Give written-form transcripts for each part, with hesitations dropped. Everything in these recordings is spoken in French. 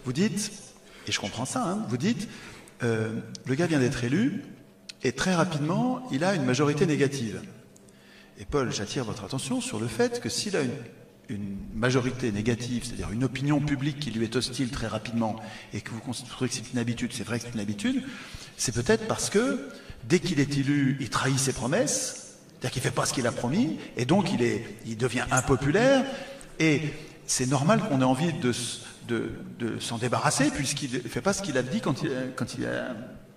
vous dites, et je comprends ça, hein, vous dites, le gars vient d'être élu, et très rapidement, il a une majorité négative. Et Paul, j'attire votre attention sur le fait que s'il a une majorité négative, c'est-à-dire une opinion publique qui lui est hostile très rapidement, et que vous considérez que c'est une habitude, c'est vrai que c'est une habitude, c'est peut-être parce que, dès qu'il est élu, il trahit ses promesses, c'est-à-dire qu'il ne fait pas ce qu'il a promis, et donc il devient impopulaire, et c'est normal qu'on ait envie de s'en débarrasser, puisqu'il ne fait pas ce qu'il a dit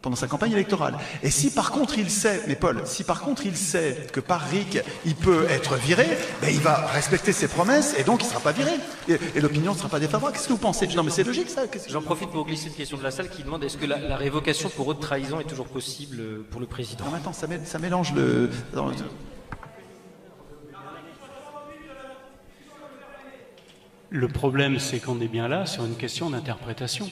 pendant sa campagne électorale. Et si par contre il sait, mais Paul, si par contre il sait que par RIC, il peut être viré, ben il va respecter ses promesses et donc il ne sera pas viré. Et l'opinion ne sera pas défavorable. Qu'est-ce que vous pensez? Non mais c'est logique ça. J'en profite pour glisser une question de la salle qui demande est-ce que la révocation pour haute trahison est toujours possible pour le président? Non, attends, ça mélange le... Le problème, c'est qu'on est bien là sur une question d'interprétation.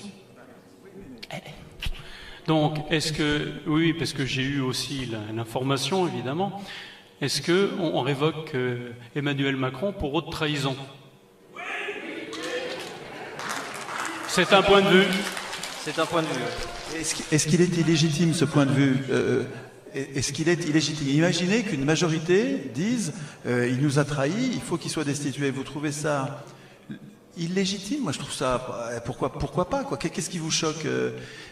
Donc, est-ce que... Oui, parce que j'ai eu aussi l'information, évidemment. Est-ce qu'on révoque Emmanuel Macron pour haute trahison? C'est un point de vue. C'est un point de vue. Est-ce qu'il est illégitime, ce point de vue Est-ce qu'il est illégitime? Imaginez qu'une majorité dise il nous a trahis, il faut qu'il soit destitué. Vous trouvez ça illégitime? Moi, je trouve ça... Pourquoi pas quoi? Qu'est-ce qui vous choque?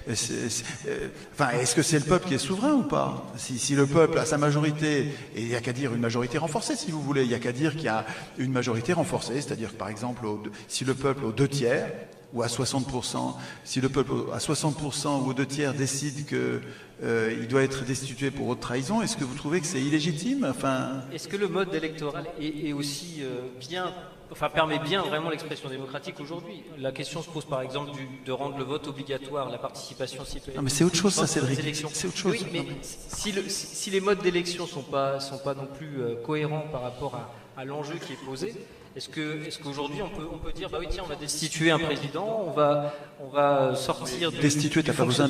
Enfin, est-ce que c'est le peuple qui est souverain ou pas? Si le peuple a sa majorité, et il n'y a qu'à dire une majorité renforcée, si vous voulez, il n'y a qu'à dire qu'il y a une majorité renforcée, c'est-à-dire que, par exemple, si le peuple aux 2/3, ou à 60%, si le peuple à 60% ou aux 2/3 décide qu'il doit être destitué pour haute trahison, est-ce que vous trouvez que c'est illégitime? Enfin... Est-ce que le mode électoral est aussi permet bien vraiment l'expression démocratique aujourd'hui? La question se pose par exemple de rendre le vote obligatoire, la participation citoyenne. Non mais c'est autre chose ça, Cédric. C'est autre chose. Oui, mais si les modes d'élection sont pas non plus cohérents par rapport à l'enjeu qui est posé, est-ce qu'aujourd'hui on peut dire bah oui tiens on va destituer un président, on va sortir du... Destituer, t'as pas besoin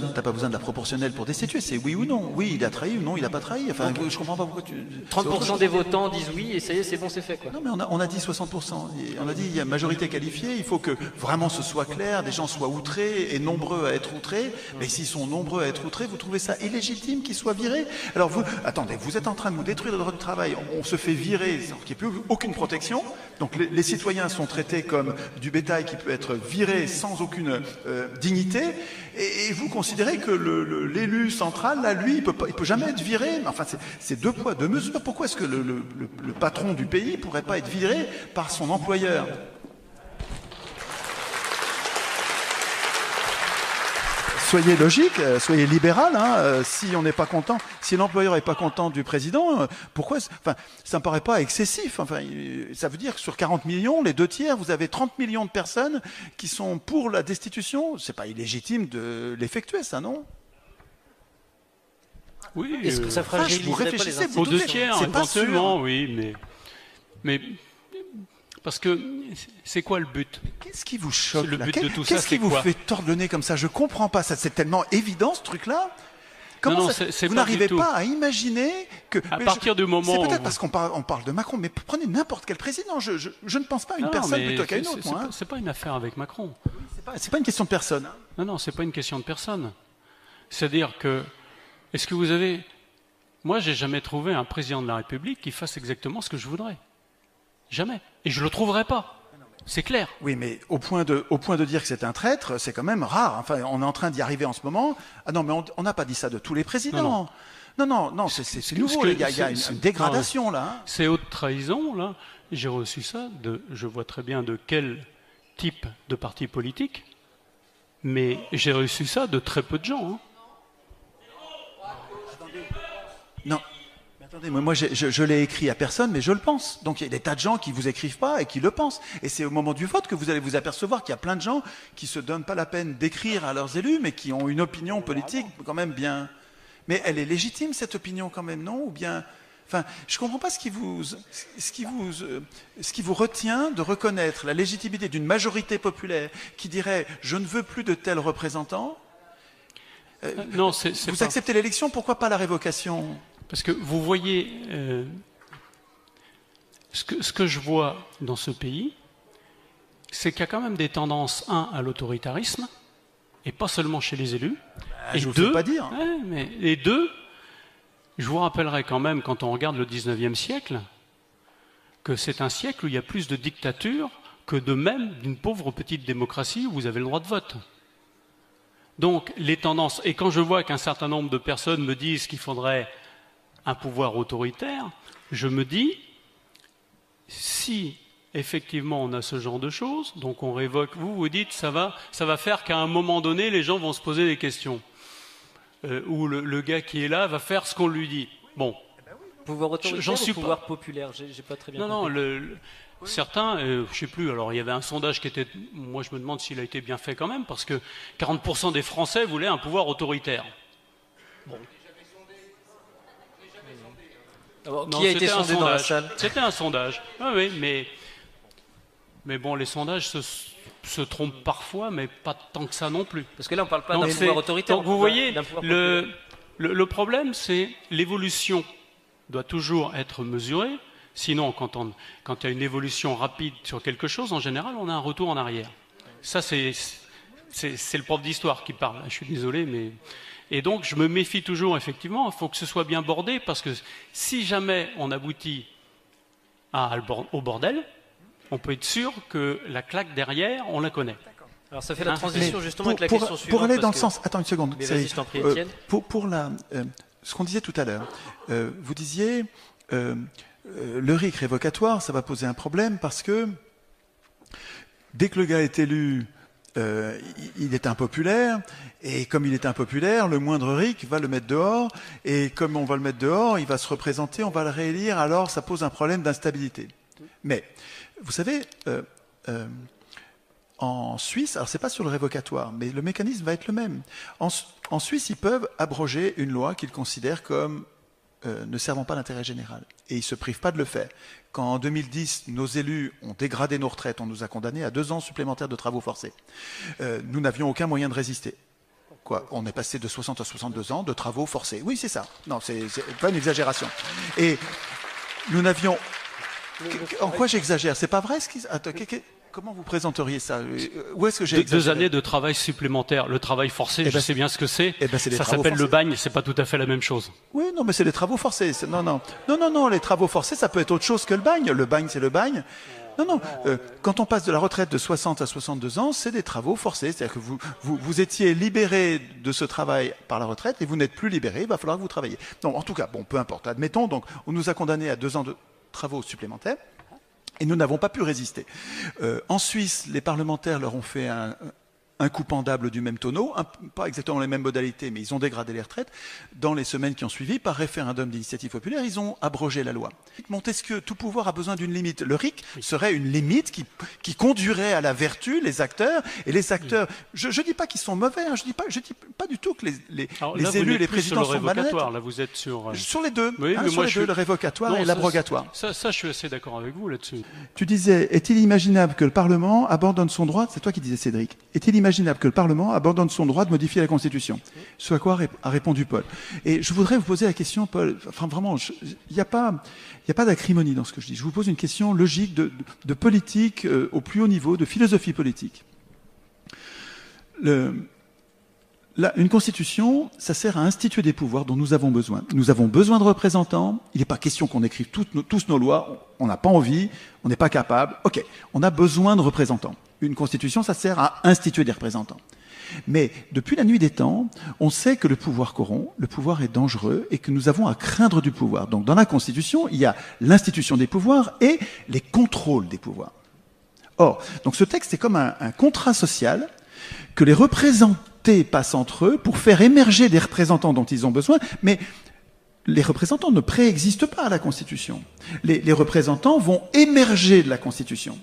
de la proportionnelle pour destituer, c'est oui ou non. Oui, il a trahi ou non, il a pas trahi. Enfin, je comprends pas pourquoi tu... 30% des votants disent oui et ça y est, c'est bon, c'est fait quoi. Non mais on a dit 60%. On a dit il y a majorité qualifiée, il faut que vraiment ce soit clair, des gens soient outrés et nombreux à être outrés. Mais s'ils sont nombreux à être outrés, vous trouvez ça illégitime qu'ils soient virés? Alors attendez, vous êtes en train de nous détruire le droit du travail. On se fait virer sans qu'il n'y ait plus aucune protection. Donc les citoyens sont traités comme du bétail qui peut être viré sans aucune dignité, et vous considérez que l'élu central, là, lui, il peut jamais être viré. Enfin, c'est deux poids, deux mesures. Pourquoi est-ce que le patron du pays pourrait pas être viré par son employeur? Soyez logique, soyez libéral. Hein, si on n'est pas content, si l'employeur n'est pas content du président, pourquoi? Enfin, ça me paraît pas excessif. Enfin, ça veut dire que sur 40 millions, les 2/3, vous avez 30 millions de personnes qui sont pour la destitution. C'est pas illégitime de l'effectuer, ça, non? Oui. Est-ce que ça fragiliserait vous réfléchissez, pas les Aux 2/3, éventuellement, oui, mais parce que c'est quoi le but? Qu'est-ce qui vous choque? Le but de tout ça, qu'est-ce qui vous fait tordre le nez comme ça? Je comprends pas. Ça, c'est tellement évident, ce truc-là. Comment vous n'arrivez pas à imaginer que... À partir du moment... C'est peut-être parce qu'on parle de Macron, mais prenez n'importe quel président. Je ne pense pas à une personne plutôt qu'à une autre. C'est pas une affaire avec Macron. C'est pas une question de personne. Non, c'est pas une question de personne. C'est-à-dire que... Est-ce que vous avez... Moi, j'ai jamais trouvé un président de la République qui fasse exactement ce que je voudrais. Jamais. Et je le trouverai pas. C'est clair. Oui, mais au point de dire que c'est un traître, c'est quand même rare. Enfin, on est en train d'y arriver en ce moment. Ah non, mais on n'a pas dit ça de tous les présidents. Non, c'est nouveau. Il y a une dégradation, là. Hein. C'est haute trahison, là. J'ai reçu ça je vois très bien de quel type de parti politique, mais j'ai reçu ça de très peu de gens. Hein. Non. Attendez, moi je l'ai écrit à personne, mais je le pense. Donc il y a des tas de gens qui vous écrivent pas et qui le pensent. Et c'est au moment du vote que vous allez vous apercevoir qu'il y a plein de gens qui se donnent pas la peine d'écrire à leurs élus, mais qui ont une opinion politique quand même bien. Mais elle est légitime cette opinion quand même, non? Ou bien, enfin, je comprends pas ce qui vous retient de reconnaître la légitimité d'une majorité populaire qui dirait je ne veux plus de tels représentants. Non, vous acceptez l'élection, pourquoi pas la révocation? Parce que vous voyez, ce que je vois dans ce pays, c'est qu'il y a quand même des tendances, à l'autoritarisme, et pas seulement chez les élus. Et je vous le fais pas dire. Et deux, je vous rappellerai quand même, quand on regarde le 19e siècle, que c'est un siècle où il y a plus de dictature que de même d'une pauvre petite démocratie où vous avez le droit de vote. Donc les tendances, et quand je vois qu'un certain nombre de personnes me disent qu'il faudrait un pouvoir autoritaire, je me dis, si effectivement on a ce genre de choses, donc on révoque, vous dites ça va faire qu'à un moment donné les gens vont se poser des questions. Ou le gars qui est là va faire ce qu'on lui dit. Bon. Pouvoir autoritaire ou pouvoir populaire, j'ai pas très bien compris. Non, certains, je sais plus, alors il y avait un sondage qui était, moi je me demande s'il a été bien fait quand même, parce que 40% des Français voulaient un pouvoir autoritaire. Bon. Alors, qui a été sondé dans la salle? C'était un sondage. Ah oui, mais bon, les sondages se trompent parfois, mais pas tant que ça non plus. Parce que là, on ne parle pas d'un pouvoir autoritaire. Donc vous voyez, le problème, c'est l'évolution doit toujours être mesurée. Sinon, quand il y a une évolution rapide sur quelque chose, en général, on a un retour en arrière. Ça, c'est le prof d'histoire qui parle. Je suis désolé, mais... Et donc, je me méfie toujours, effectivement, il faut que ce soit bien bordé, parce que si jamais on aboutit au bordel, on peut être sûr que la claque derrière, on la connaît. Alors, ça fait la transition, justement, avec la question suivante. Pour aller dans le sens... Attends une seconde. Mais vas-y, je t'en prie, Étienne. Pour ce qu'on disait tout à l'heure, vous disiez... le RIC révocatoire, ça va poser un problème parce que dès que le gars est élu, il est impopulaire, et comme il est impopulaire, le moindre RIC va le mettre dehors, et comme on va le mettre dehors, il va se représenter, on va le réélire, alors ça pose un problème d'instabilité. Mais, vous savez, en Suisse, alors c'est pas sur le révocatoire, mais le mécanisme va être le même. En Suisse, ils peuvent abroger une loi qu'ils considèrent comme ne servant pas l'intérêt général. Et ils ne se privent pas de le faire. Quand en 2010, nos élus ont dégradé nos retraites, on nous a condamnés à 2 ans supplémentaires de travaux forcés. Nous n'avions aucun moyen de résister. Quoi, on est passé de 60 à 62 ans de travaux forcés. Oui, c'est ça. Non, c'est pas une exagération. Et nous n'avions... En quoi j'exagère? C'est pas vrai ce qu'ils... Attends, comment vous présenteriez ça? Où est-ce que j'ai exagéré? 2 années de travail supplémentaire. Le travail forcé, je sais bien ce que c'est. Ça s'appelle forcés. Le bagne, c'est pas tout à fait la même chose. Oui, non, mais c'est les travaux forcés. Non, les travaux forcés, ça peut être autre chose que le bagne. Le bagne, c'est le bagne. Non. Quand on passe de la retraite de 60 à 62 ans, c'est des travaux forcés. C'est-à-dire que vous étiez libéré de ce travail par la retraite et vous n'êtes plus libéré, il va falloir que vous travailliez. Non, en tout cas, bon, peu importe. Admettons, donc, on nous a condamnés à 2 ans de travaux supplémentaires. Et nous n'avons pas pu résister. En Suisse, les parlementaires leur ont fait un coup pendable du même tonneau, pas exactement les mêmes modalités, mais ils ont dégradé les retraites. Dans les semaines qui ont suivi, par référendum d'initiative populaire, ils ont abrogé la loi. Montesquieu, tout pouvoir a besoin d'une limite. Le RIC serait une limite qui conduirait à la vertu les acteurs. Et les acteurs, je ne dis pas qu'ils sont mauvais, je dis pas du tout que les élus, les présidents sont malhonnêtes. Là, vous êtes sur les deux, oui, le révocatoire et l'abrogatoire. Ça, je suis assez d'accord avec vous là-dessus. Tu disais, est-il imaginable que le Parlement abandonne son droit, c'est toi qui disais Cédric, est-il imaginable que le Parlement abandonne son droit de modifier la Constitution? Ce à quoi a répondu Paul. Et je voudrais vous poser la question, Paul, enfin vraiment, il n'y a pas d'acrimonie dans ce que je dis. Je vous pose une question logique de politique au plus haut niveau, de philosophie politique. Une constitution, ça sert à instituer des pouvoirs dont nous avons besoin. Nous avons besoin de représentants. Il n'est pas question qu'on écrive tous nos lois. On n'a pas envie, on n'est pas capable. Ok, on a besoin de représentants. Une constitution, ça sert à instituer des représentants. Mais depuis la nuit des temps, on sait que le pouvoir corrompt, le pouvoir est dangereux et que nous avons à craindre du pouvoir. Donc dans la Constitution, il y a l'institution des pouvoirs et les contrôles des pouvoirs. Or, donc ce texte est comme un contrat social que les représentés passent entre eux pour faire émerger des représentants dont ils ont besoin, mais les représentants ne préexistent pas à la Constitution. Les représentants vont émerger de la Constitution.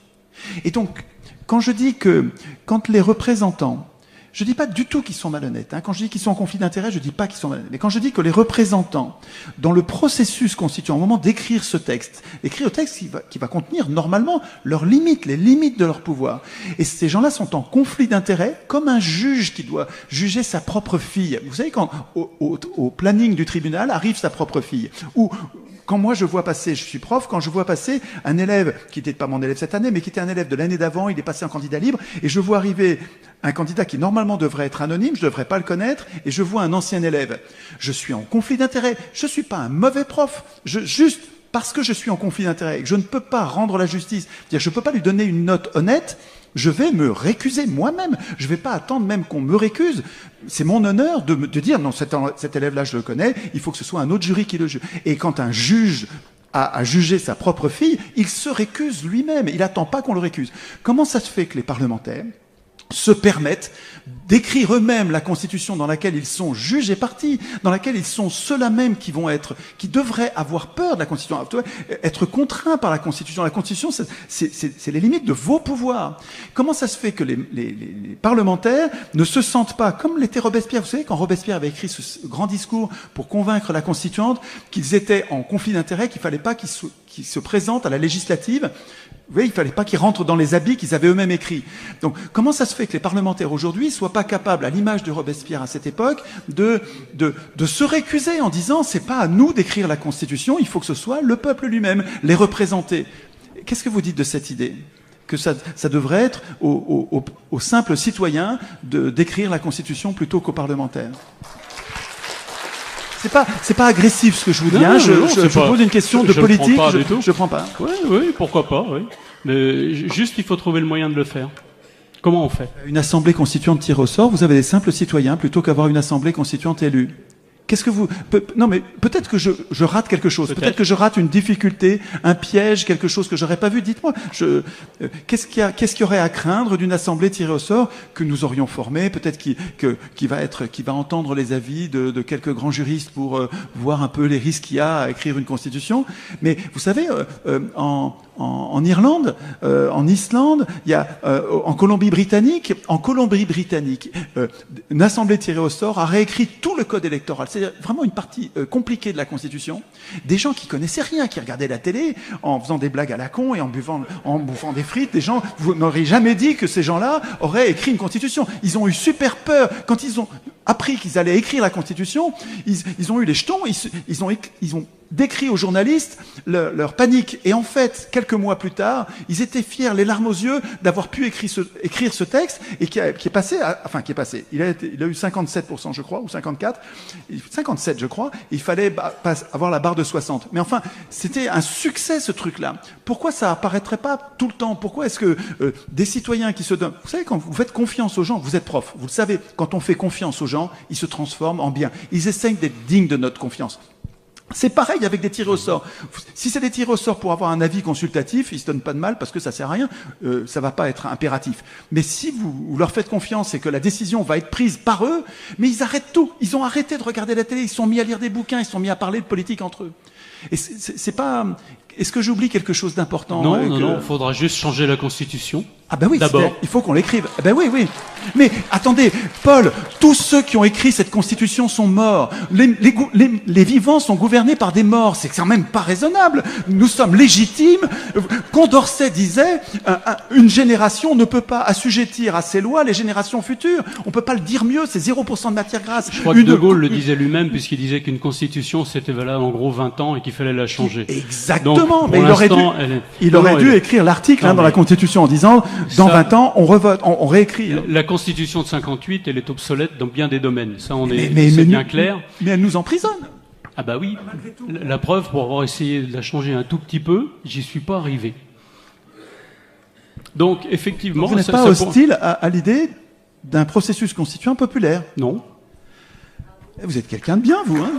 Et donc, quand je dis que quand les représentants Je dis pas du tout qu'ils sont malhonnêtes. Quand je dis qu'ils sont en conflit d'intérêts, je dis pas qu'ils sont malhonnêtes. Mais quand je dis que les représentants, dans le processus constituant, au moment d'écrire ce texte, écrire le texte qui va contenir normalement leurs limites, les limites de leur pouvoir. Et ces gens-là sont en conflit d'intérêts, comme un juge qui doit juger sa propre fille. Vous savez, quand au planning du tribunal arrive sa propre fille, ou quand moi je vois passer, je suis prof, quand je vois passer un élève qui n'était pas mon élève cette année, mais qui était un élève de l'année d'avant, il est passé en candidat libre, et je vois arriver un candidat qui normalement devrait être anonyme, je ne devrais pas le connaître, et je vois un ancien élève. Je suis en conflit d'intérêt. Je ne suis pas un mauvais prof. Juste parce que je suis en conflit d'intérêt et que je ne peux pas rendre la justice, c'est-à-dire je ne peux pas lui donner une note honnête, je vais me récuser moi-même. Je ne vais pas attendre même qu'on me récuse. C'est mon honneur de dire non, cet élève-là, je le connais, il faut que ce soit un autre jury qui le juge. Et quand un juge a jugé sa propre fille, il se récuse lui-même. Il n'attend pas qu'on le récuse. Comment ça se fait que les parlementaires se permettent d'écrire eux-mêmes la Constitution dans laquelle ils sont juges et partis, dans laquelle ils sont ceux-là même qui devraient avoir peur de la Constitution, être contraints par la Constitution. La Constitution, c'est les limites de vos pouvoirs. Comment ça se fait que les parlementaires ne se sentent pas, comme l'était Robespierre, vous savez, quand Robespierre avait écrit ce grand discours pour convaincre la Constituante qu'ils étaient en conflit d'intérêts, qu'il fallait pas qu'ils se présentent à la législative. Vous voyez, il fallait pas qu'ils rentrent dans les habits qu'ils avaient eux-mêmes écrits. Donc, comment ça se fait que les parlementaires aujourd'hui soient pas capables, à l'image de Robespierre à cette époque, de se récuser en disant c'est pas à nous d'écrire la Constitution, il faut que ce soit le peuple lui-même, les représenter. Qu'est-ce que vous dites de cette idée? Que ça devrait être aux simples citoyens d'écrire la Constitution plutôt qu'aux parlementaires? C'est pas agressif ce que je vous dis. Je pose une question de politique. Je prends pas. Oui, pourquoi pas. Oui. Mais juste, il faut trouver le moyen de le faire. Comment on fait? Une assemblée constituante tirée au sort. Vous avez des simples citoyens plutôt qu'avoir une assemblée constituante élue. Qu'est-ce que vous... Non, mais peut-être que je rate quelque chose. Peut-être que je rate une difficulté, un piège, quelque chose que j'aurais pas vu. Dites-moi, qu'est-ce qu'il y aurait à craindre d'une assemblée tirée au sort que nous aurions formée, peut-être qui va entendre les avis de quelques grands juristes pour voir un peu les risques qu'il y a à écrire une constitution. Mais vous savez, en Irlande, en Islande, il y a en Colombie-Britannique, une assemblée tirée au sort a réécrit tout le code électoral. C'est vraiment une partie compliquée de la Constitution. Des gens qui connaissaient rien, qui regardaient la télé en faisant des blagues à la con et en bouffant des frites. Des gens, vous n'auriez jamais dit que ces gens-là auraient écrit une Constitution. Ils ont eu super peur quand ils ont appris qu'ils allaient écrire la Constitution. Ils ont eu les jetons. Ils ont décrit aux journalistes leur panique. Et en fait, quelques mois plus tard, ils étaient fiers, les larmes aux yeux, d'avoir pu écrire ce texte et qui est passé. Il a eu 57%, je crois, ou 54, 57, je crois. Il fallait avoir la barre de 60. Mais enfin, c'était un succès ce truc-là. Pourquoi ça apparaîtrait pas tout le temps? Pourquoi est-ce que des citoyens qui se donnent... Vous savez, quand vous faites confiance aux gens, vous êtes prof, vous le savez, quand on fait confiance aux gens, ils se transforment en bien. Ils essayent d'être dignes de notre confiance. C'est pareil avec des tirés au sort. Si c'est des tirés au sort pour avoir un avis consultatif, ils se donnent pas de mal parce que ça sert à rien, ça va pas être impératif. Mais si vous leur faites confiance et que la décision va être prise par eux, mais ils arrêtent tout. Ils ont arrêté de regarder la télé, ils se sont mis à lire des bouquins, ils se sont mis à parler de politique entre eux. Et c'est pas... Est-ce que j'oublie quelque chose d'important? Non, il faudra juste changer la Constitution. Ah ben oui, d'abord. Il faut qu'on l'écrive. Ah ben oui. Mais attendez, Paul, tous ceux qui ont écrit cette Constitution sont morts. Les vivants sont gouvernés par des morts. C'est quand même pas raisonnable. Nous sommes légitimes. Condorcet disait, une génération ne peut pas assujettir à ses lois les générations futures. On peut pas le dire mieux, c'est 0% de matière grasse. Je crois que De Gaulle le disait lui-même, puisqu'il disait qu'une Constitution, c'était valable en gros 20 ans et qu'il fallait la changer. Exactement. Donc, mais il aurait dû écrire l'article dans la Constitution en disant dans 20 ans on revote, on réécrit. La Constitution de 58, elle est obsolète dans bien des domaines. Ça, c'est bien clair. Mais elle nous emprisonne. Ah bah oui. La preuve, pour avoir essayé de la changer un tout petit peu, j'y suis pas arrivé. Donc effectivement, vous n'êtes pas hostile à l'idée d'un processus constituant populaire? Non. Vous êtes quelqu'un de bien, vous, hein?